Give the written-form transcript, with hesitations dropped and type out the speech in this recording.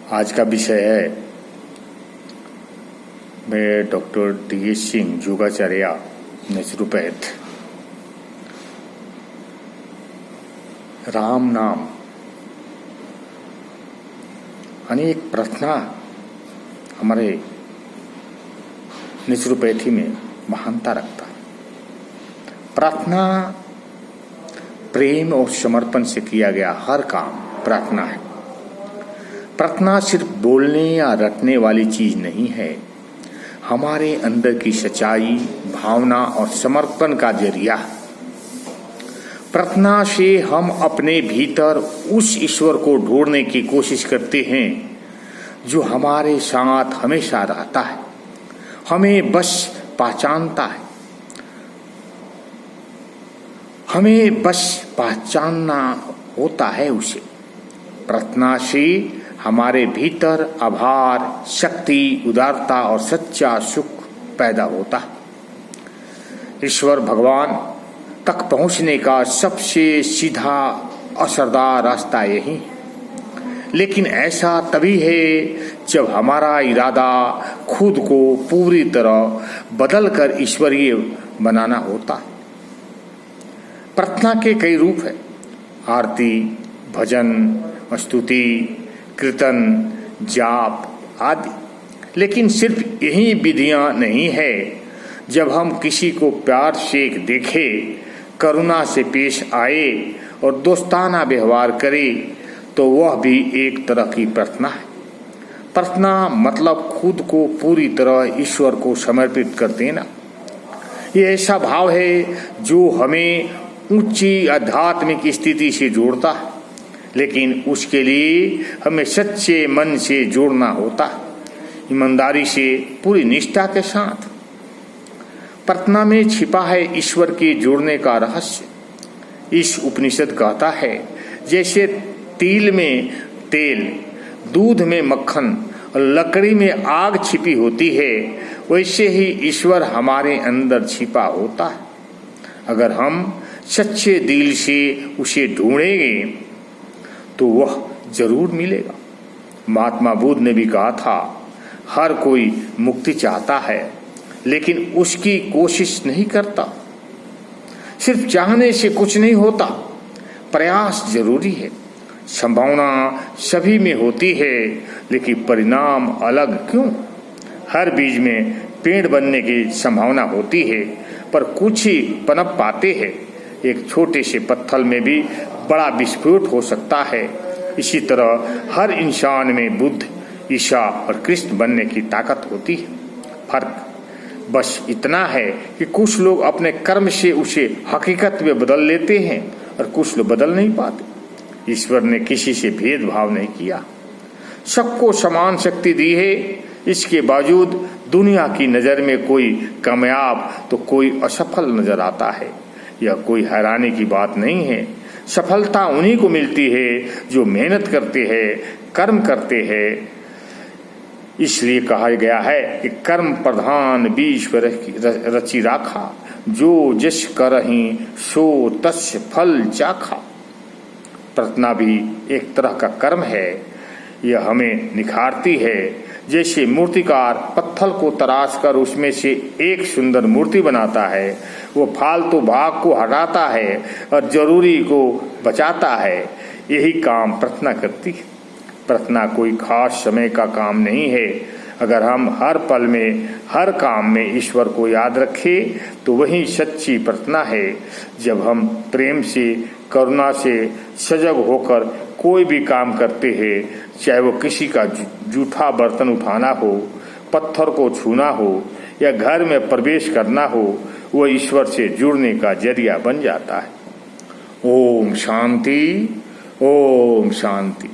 आज का विषय है मैं डॉक्टर डी.एस. सिंह योगाचार्य नेचुरोपैथ। राम नाम अनेक प्रार्थना हमारे नेचुरोपैथी में महानता रखता है। प्रार्थना प्रेम और समर्पण से किया गया हर काम प्रार्थना है। प्रार्थना सिर्फ बोलने या रटने वाली चीज नहीं है, हमारे अंदर की सच्चाई, भावना और समर्पण का जरिया है। प्रार्थना से हम अपने भीतर उस ईश्वर को ढूंढने की कोशिश करते हैं जो हमारे साथ हमेशा रहता है, हमें बस पहचानता है। हमें बस पहचानना होता है उसे। प्रार्थना से हमारे भीतर आभार, शक्ति, उदारता और सच्चा सुख पैदा होता है। ईश्वर भगवान तक पहुंचने का सबसे सीधा असरदार रास्ता यही है, लेकिन ऐसा तभी है जब हमारा इरादा खुद को पूरी तरह बदलकर ईश्वरीय बनाना होता है। प्रार्थना के कई रूप हैं, आरती, भजन, स्तुति, कीर्तन, जाप आदि। लेकिन सिर्फ यही विधियां नहीं है। जब हम किसी को प्यार से देखें, करुणा से पेश आए और दोस्ताना व्यवहार करें, तो वह भी एक तरह की प्रार्थना है। प्रार्थना मतलब खुद को पूरी तरह ईश्वर को समर्पित कर देना। ये ऐसा भाव है जो हमें ऊंची आध्यात्मिक स्थिति से जोड़ता है, लेकिन उसके लिए हमें सच्चे मन से जोड़ना होता है, ईमानदारी से, पूरी निष्ठा के साथ। प्रार्थना में छिपा है ईश्वर के जोड़ने का रहस्य। इस उपनिषद कहता है, जैसे तिल में तेल, दूध में मक्खन और लकड़ी में आग छिपी होती है, वैसे ही ईश्वर हमारे अंदर छिपा होता है। अगर हम सच्चे दिल से उसे ढूंढेंगे तो वह जरूर मिलेगा। महात्मा बुद्ध ने भी कहा था, हर कोई मुक्ति चाहता है लेकिन उसकी कोशिश नहीं करता। सिर्फ चाहने से कुछ नहीं होता, प्रयास जरूरी है। संभावना सभी में होती है, लेकिन परिणाम अलग क्यों? हर बीज में पेड़ बनने की संभावना होती है, पर कुछ ही पनप पाते हैं। एक छोटे से पत्थर में भी बड़ा विस्फोट हो सकता है। इसी तरह हर इंसान में बुद्ध, ईसा और कृष्ण बनने की ताकत होती है। फर्क बस इतना है कि कुछ लोग अपने कर्म से उसे हकीकत में बदल लेते हैं और कुछ लोग बदल नहीं पाते। ईश्वर ने किसी से भेदभाव नहीं किया, सबको समान शक्ति दी है। इसके बावजूद दुनिया की नज़र में कोई कामयाब तो कोई असफल नजर आता है। यह कोई हैरानी की बात नहीं है। सफलता उन्हीं को मिलती है जो मेहनत करते हैं, कर्म करते हैं। इसलिए कहा गया है कि कर्म प्रधान बीज रचि राखा, जो जस करहि सो तस्य फल चाखा। प्रार्थना भी एक तरह का कर्म है। यह हमें निखारती है। जैसे मूर्तिकार पत्थर को तराश कर उसमें से एक सुंदर मूर्ति बनाता है, वो फालतू भाग को हटाता है और जरूरी को बचाता है। यही काम प्रार्थना करती है। प्रार्थना कोई खास समय का काम नहीं है। अगर हम हर पल में, हर काम में ईश्वर को याद रखें, तो वही सच्ची प्रार्थना है। जब हम प्रेम से, करुणा से सजग होकर कोई भी काम करते हैं, चाहे वो किसी का जूठा बर्तन उठाना हो, पत्थर को छूना हो या घर में प्रवेश करना हो, वो ईश्वर से जुड़ने का जरिया बन जाता है। ओम शांति, ओम शांति।